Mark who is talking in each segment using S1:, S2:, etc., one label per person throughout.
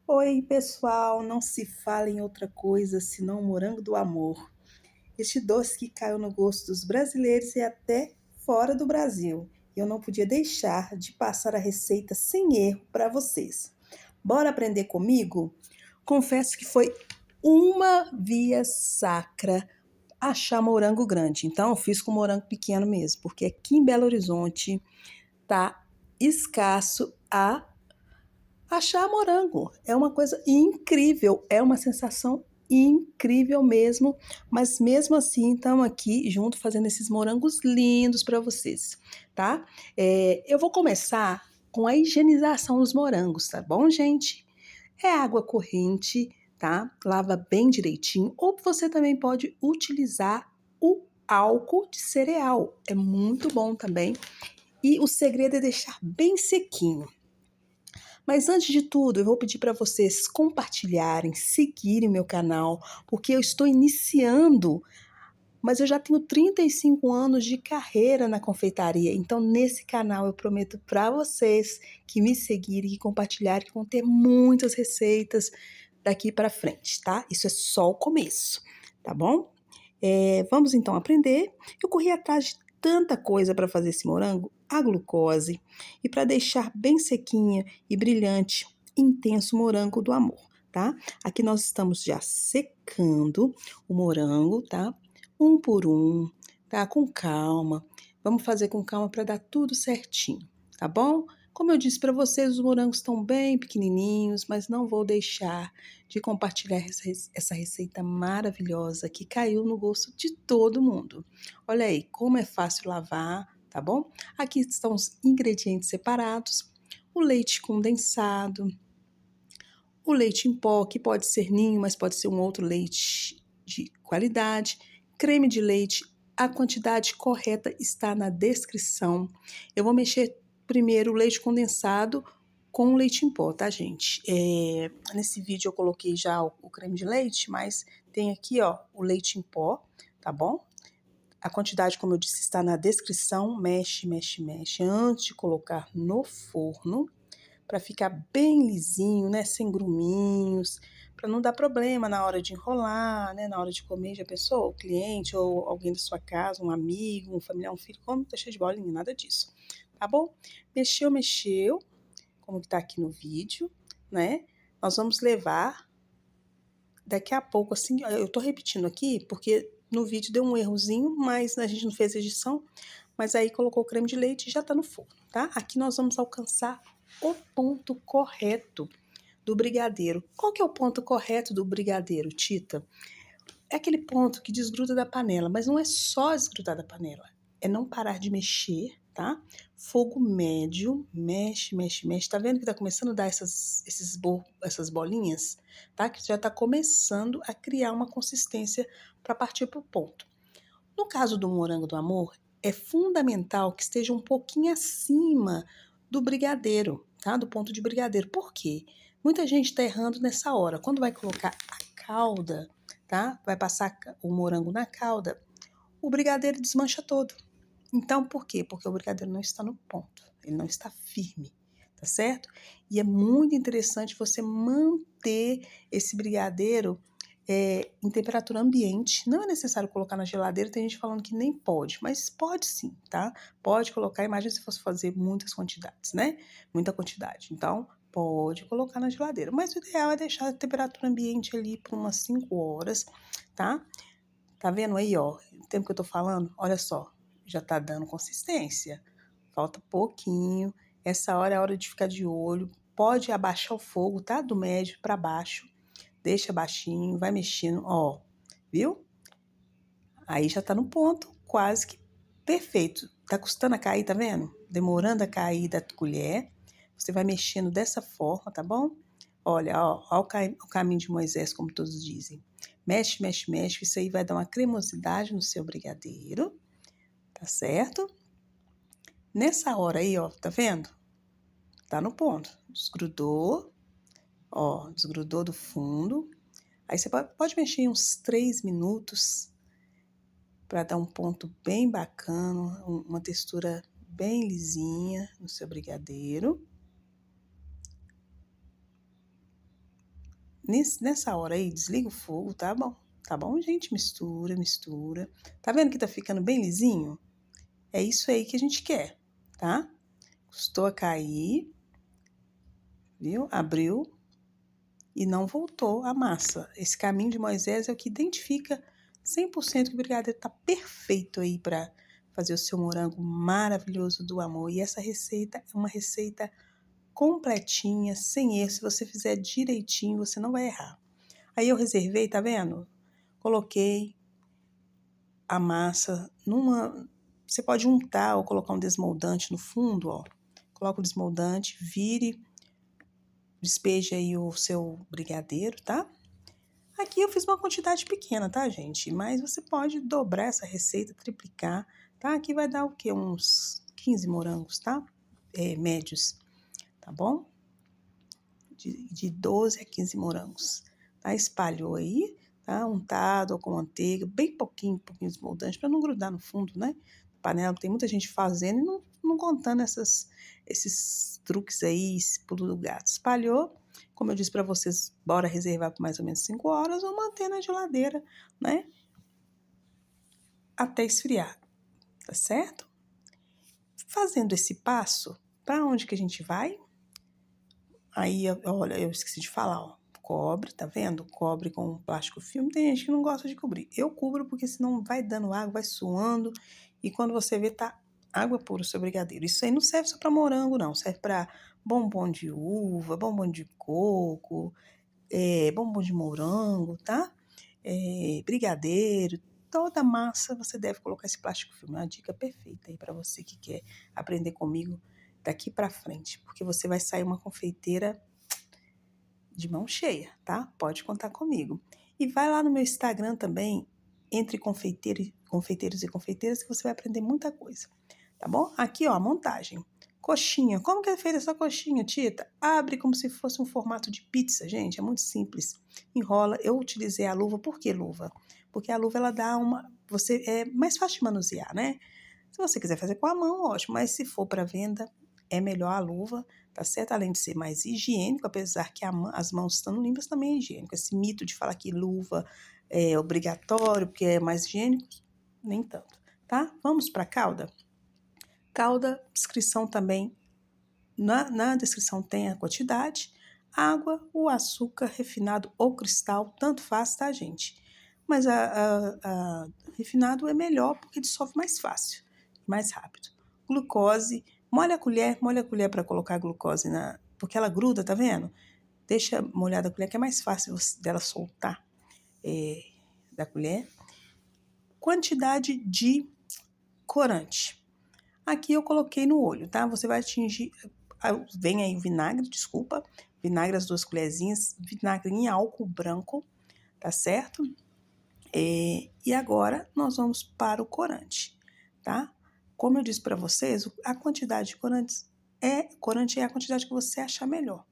S1: Oi, pessoal, não se fala em outra coisa senão morango do amor. Este doce que caiu no gosto dos brasileiros e até fora do Brasil. Eu não podia deixar de passar a receita sem erro para vocês. Bora aprender comigo? Confesso que foi uma via sacra achar morango grande. Então, eu fiz com morango pequeno mesmo, porque aqui em Belo Horizonte tá escasso a achar morango. É uma coisa incrível, é uma sensação incrível mesmo, mas mesmo assim estamos aqui junto fazendo esses morangos lindos para vocês, tá? Eu vou começar com a higienização dos morangos, tá bom, gente? É água corrente, tá? Lava bem direitinho, ou você também pode utilizar o álcool de cereal, é muito bom também. E o segredo é deixar bem sequinho. Mas antes de tudo, eu vou pedir para vocês compartilharem, seguirem meu canal, porque eu estou iniciando, mas eu já tenho 35 anos de carreira na confeitaria. Então, nesse canal, eu prometo para vocês que me seguirem e compartilharem, que vão ter muitas receitas daqui para frente, tá? Isso é só o começo, tá bom? Vamos então aprender. Eu corri atrás de tanta coisa para fazer esse morango, a glucose, e para deixar bem sequinha e brilhante, intenso morango do amor, tá? Aqui nós estamos já secando o morango, tá? Um por um, tá? Com calma. Vamos fazer com calma para dar tudo certinho, tá bom? Como eu disse para vocês, os morangos estão bem pequenininhos, mas não vou deixar de compartilhar essa receita maravilhosa que caiu no gosto de todo mundo. Olha aí como é fácil lavar, tá bom? Aqui estão os ingredientes separados: o leite condensado, o leite em pó, que pode ser ninho, mas pode ser um outro leite de qualidade, creme de leite. A quantidade correta está na descrição. Eu vou mexer primeiro o leite condensado com o leite em pó, tá, gente? Nesse vídeo eu coloquei já o creme de leite, mas tem aqui, ó, o leite em pó, tá bom? A quantidade, como eu disse, está na descrição. Mexe, mexe, mexe antes de colocar no forno, para ficar bem lisinho, né? Sem gruminhos, para não dar problema na hora de enrolar, né? Na hora de comer. Já pensou? O cliente ou alguém da sua casa, um amigo, um familiar, um filho, come, tá cheio de bolinha, nada disso, tá bom? Mexeu, mexeu, como que tá aqui no vídeo, né? Nós vamos levar daqui a pouco, assim, eu tô repetindo aqui porque no vídeo deu um errozinho, mas a gente não fez edição, mas aí colocou o creme de leite e já tá no forno, tá? Aqui nós vamos alcançar o ponto correto do brigadeiro. Qual que é o ponto correto do brigadeiro, Tita? É aquele ponto que desgruda da panela, mas não é só desgrudar da panela, é não parar de mexer, tá? Fogo médio, mexe, mexe, mexe. Tá vendo que tá começando a dar essas bolinhas, tá? Que já tá começando a criar uma consistência para partir pro ponto. No caso do morango do amor, é fundamental que esteja um pouquinho acima do brigadeiro, tá? Do ponto de brigadeiro. Por quê? Muita gente está errando nessa hora. Quando vai colocar a calda, tá? Vai passar o morango na calda, o brigadeiro desmancha todo. Então, por quê? Porque o brigadeiro não está no ponto, ele não está firme, tá certo? E é muito interessante você manter esse brigadeiro em temperatura ambiente. Não é necessário colocar na geladeira, tem gente falando que nem pode, mas pode sim, tá? Pode colocar, imagina se fosse fazer muitas quantidades, né? Muita quantidade. Então, pode colocar na geladeira, mas o ideal é deixar a temperatura ambiente ali por umas 5 horas, tá? Tá vendo aí, ó? O tempo que eu tô falando, olha só, já tá dando consistência. Falta pouquinho. Essa hora é a hora de ficar de olho. Pode abaixar o fogo, tá? Do médio para baixo. Deixa baixinho, vai mexendo, ó. Viu? Aí já tá no ponto, quase que perfeito. Tá custando a cair, tá vendo? Demorando a cair da colher. Você vai mexendo dessa forma, tá bom? Olha, ó o caminho de Moisés, como todos dizem. Mexe, mexe, mexe. Isso aí vai dar uma cremosidade no seu brigadeiro, tá certo? Nessa hora aí, ó, tá vendo? Tá no ponto. Desgrudou, ó, desgrudou do fundo. Aí você pode mexer uns 3 minutos para dar um ponto bem bacana, uma textura bem lisinha no seu brigadeiro. nessa hora aí, desliga o fogo, tá bom? Tá bom, gente? Mistura, mistura. Tá vendo que tá ficando bem lisinho? É isso aí que a gente quer, tá? Custou a cair, viu? Abriu e não voltou a massa. Esse caminho de Moisés é o que identifica 100% que o brigadeiro tá perfeito aí para fazer o seu morango maravilhoso do amor. E essa receita é uma receita completinha, sem erro. Se você fizer direitinho, você não vai errar. Aí eu reservei, tá vendo? Coloquei a massa numa... Você pode untar ou colocar um desmoldante no fundo, ó. Coloca o desmoldante, vire, despeje aí o seu brigadeiro, tá? Aqui eu fiz uma quantidade pequena, tá, gente? Mas você pode dobrar essa receita, triplicar, tá? Aqui vai dar o quê? Uns 15 morangos, tá? Médios, tá bom? De 12 a 15 morangos, tá? Espalhou aí, tá? Untado ou com manteiga, bem pouquinho desmoldante, para não grudar no fundo, né? Panela, tem muita gente fazendo e não contando esses truques aí, esse pulo do gato. Espalhou, como eu disse para vocês, bora reservar por mais ou menos 5 horas ou manter na geladeira, né? Até esfriar, tá certo? Fazendo esse passo, para onde que a gente vai? Aí, olha, eu esqueci de falar, ó. Cobre, tá vendo? Cobre com plástico filme. Tem gente que não gosta de cobrir. Eu cubro porque senão vai dando água, vai suando. E quando você vê, tá água pura o seu brigadeiro. Isso aí não serve só para morango, não. Serve para bombom de uva, bombom de coco, bombom de morango, tá? Brigadeiro. Toda massa você deve colocar esse plástico filme. É uma dica perfeita aí para você que quer aprender comigo daqui para frente. Porque você vai sair uma confeiteira de mão cheia, tá? Pode contar comigo. E vai lá no meu Instagram também, entre confeiteiros e confeiteiras, que você vai aprender muita coisa, tá bom? Aqui, ó, a montagem. Coxinha. Como que é feita essa coxinha, Tita? Abre como se fosse um formato de pizza, gente. É muito simples. Enrola. Eu utilizei a luva. Por que luva? Porque a luva, ela dá uma... Você é mais fácil de manusear, né? Se você quiser fazer com a mão, ótimo. Mas se for para venda, é melhor a luva, tá certo? Além de ser mais higiênico, apesar que as mãos estando limpas também é higiênico. Esse mito de falar que luva é obrigatório porque é mais higiênico, nem tanto, tá? Vamos para a calda? Calda, descrição também. Na descrição tem a quantidade. Água, o açúcar refinado ou cristal, tanto faz, tá, gente? Mas a refinado é melhor porque dissolve mais fácil, mais rápido. Glucose, molha a colher para colocar a glucose porque ela gruda, tá vendo? Deixa molhada a colher que é mais fácil dela soltar da colher. Quantidade de corante. Aqui eu coloquei no olho, tá? Você vai atingir, vem aí o vinagre, desculpa, vinagre as 2 colherzinhas, vinagre em álcool branco, tá certo? E agora nós vamos para o corante, tá? Como eu disse para vocês, a quantidade de corante é a quantidade que você achar melhor,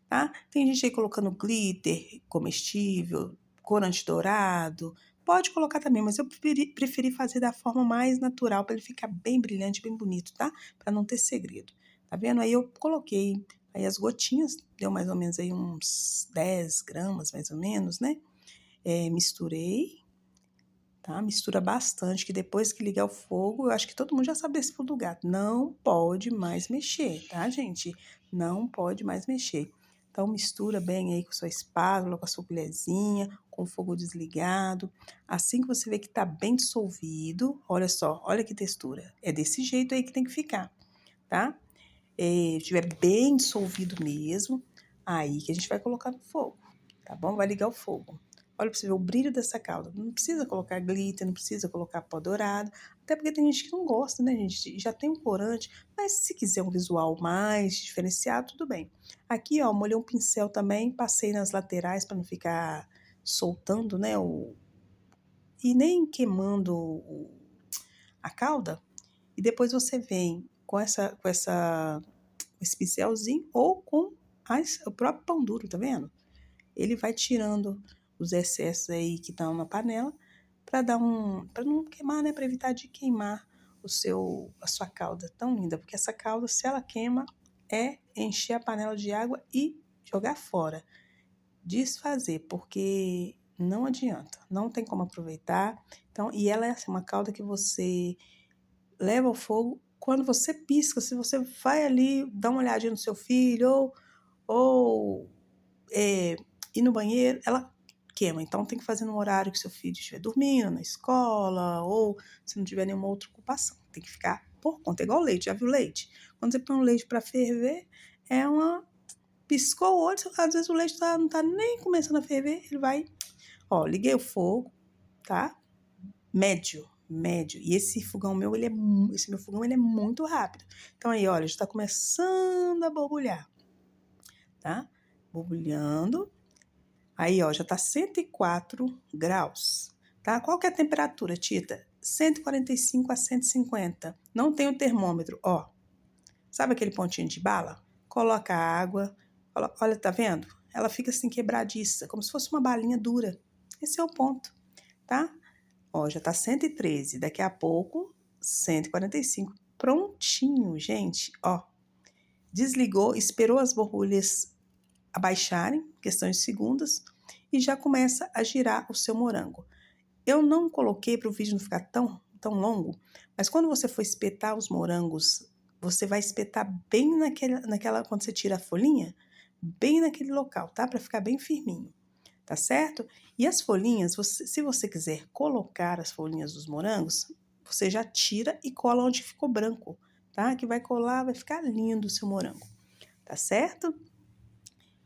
S1: tá? Tem gente aí colocando glitter comestível, corante dourado, pode colocar também, mas eu preferi fazer da forma mais natural para ele ficar bem brilhante, bem bonito, tá? Para não ter segredo. Tá vendo? Aí eu coloquei aí as gotinhas, deu mais ou menos aí uns 10 gramas, mais ou menos, né? Misturei, tá? Mistura bastante, que depois que ligar o fogo, eu acho que todo mundo já sabe desse pulo do gato. Não pode mais mexer, tá, gente? Não pode mais mexer. Então, mistura bem aí com a sua espátula, com a sua colherzinha, com o fogo desligado. Assim que você vê que tá bem dissolvido, olha só, olha que textura. É desse jeito aí que tem que ficar, tá? Estiver bem dissolvido mesmo, aí que a gente vai colocar no fogo, tá bom? Vai ligar o fogo. Olha para você ver o brilho dessa calda. Não precisa colocar glitter, não precisa colocar pó dourado, até porque tem gente que não gosta, né, gente? Já tem um corante, mas se quiser um visual mais diferenciado, tudo bem. Aqui, ó, molhei um pincel também, passei nas laterais para não ficar soltando, né, e nem queimando a calda. E depois você vem com esse pincelzinho ou com o próprio pão duro, tá vendo? Ele vai tirando os excessos aí que estão na panela para para não queimar, né? Para evitar de queimar a sua calda tão linda, porque essa calda, se ela queima, é encher a panela de água e jogar fora. desfazer, porque não adianta, não tem como aproveitar. Então, e ela é assim, uma calda que você leva ao fogo, quando você pisca, se você vai ali dar uma olhadinha no seu filho ou ir no banheiro, ela queima. Então tem que fazer no horário que seu filho estiver dormindo, na escola, ou se não tiver nenhuma outra ocupação. Tem que ficar por conta, é igual leite, já viu leite? Quando você põe o leite para ferver, é uma... Piscou o olho, às vezes o leite não tá nem começando a ferver, ele vai... Ó, liguei o fogo, tá? Médio. E esse fogão meu, esse meu fogão, ele é muito rápido. Então aí, olha, já tá começando a borbulhar, tá? Borbulhando. Aí, ó, já tá 104 graus, tá? Qual que é a temperatura, Tita? 145 a 150. Não tem o termômetro, ó. Sabe aquele pontinho de bala? Coloca a água. Olha, tá vendo? Ela fica assim quebradiça, como se fosse uma balinha dura. Esse é o ponto, tá? Ó, já tá 113. Daqui a pouco, 145. Prontinho, gente. Ó, desligou, esperou as borbulhas abaixarem, questão de segundos, e já começa a girar o seu morango. Eu não coloquei para o vídeo não ficar tão longo, mas quando você for espetar os morangos, você vai espetar bem naquela quando você tira a folhinha, bem naquele local, tá? Para ficar bem firminho, tá certo? E as folhinhas, se você quiser colocar as folhinhas dos morangos, você já tira e cola onde ficou branco, tá? Que vai colar, vai ficar lindo o seu morango, tá certo?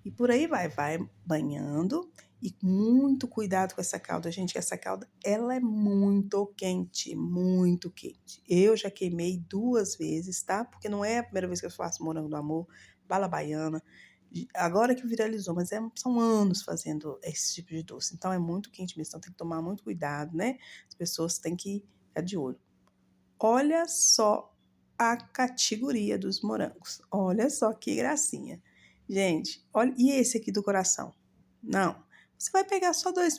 S1: E por aí vai banhando e muito cuidado com essa calda, gente, que essa calda, ela é muito quente, muito quente. Eu já queimei 2 vezes, tá? Porque não é a primeira vez que eu faço morango do amor, bala baiana, agora que viralizou, mas são anos fazendo esse tipo de doce, então é muito quente mesmo, então tem que tomar muito cuidado, né? As pessoas têm que ficar de olho. Olha só a categoria dos morangos. Olha só que gracinha. Gente, olha, e esse aqui do coração? Não. Você vai pegar só dois,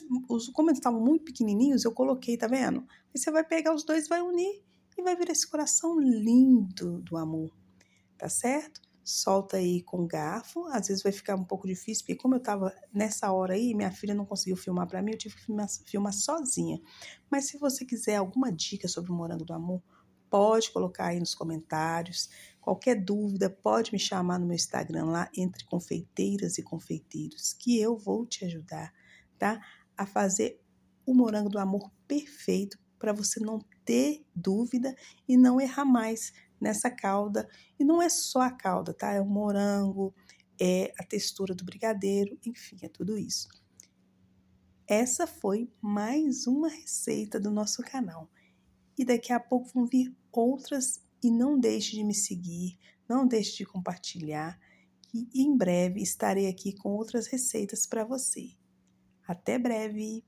S1: como eles estavam muito pequenininhos, eu coloquei, tá vendo? Aí você vai pegar os dois, vai unir e vai virar esse coração lindo do amor, tá certo? Solta aí com garfo, às vezes vai ficar um pouco difícil, porque como eu tava nessa hora aí, minha filha não conseguiu filmar para mim, eu tive que filmar sozinha. Mas se você quiser alguma dica sobre o morango do amor, pode colocar aí nos comentários. Qualquer dúvida, pode me chamar no meu Instagram lá, Entre Confeiteiras e Confeiteiros, que eu vou te ajudar, tá? A fazer o morango do amor perfeito para você não ter dúvida e não errar mais nessa calda. E não é só a calda, tá? É o morango, é a textura do brigadeiro, enfim, é tudo isso. Essa foi mais uma receita do nosso canal. E daqui a pouco vão vir outras e não deixe de me seguir, não deixe de compartilhar, que em breve estarei aqui com outras receitas para você. Até breve!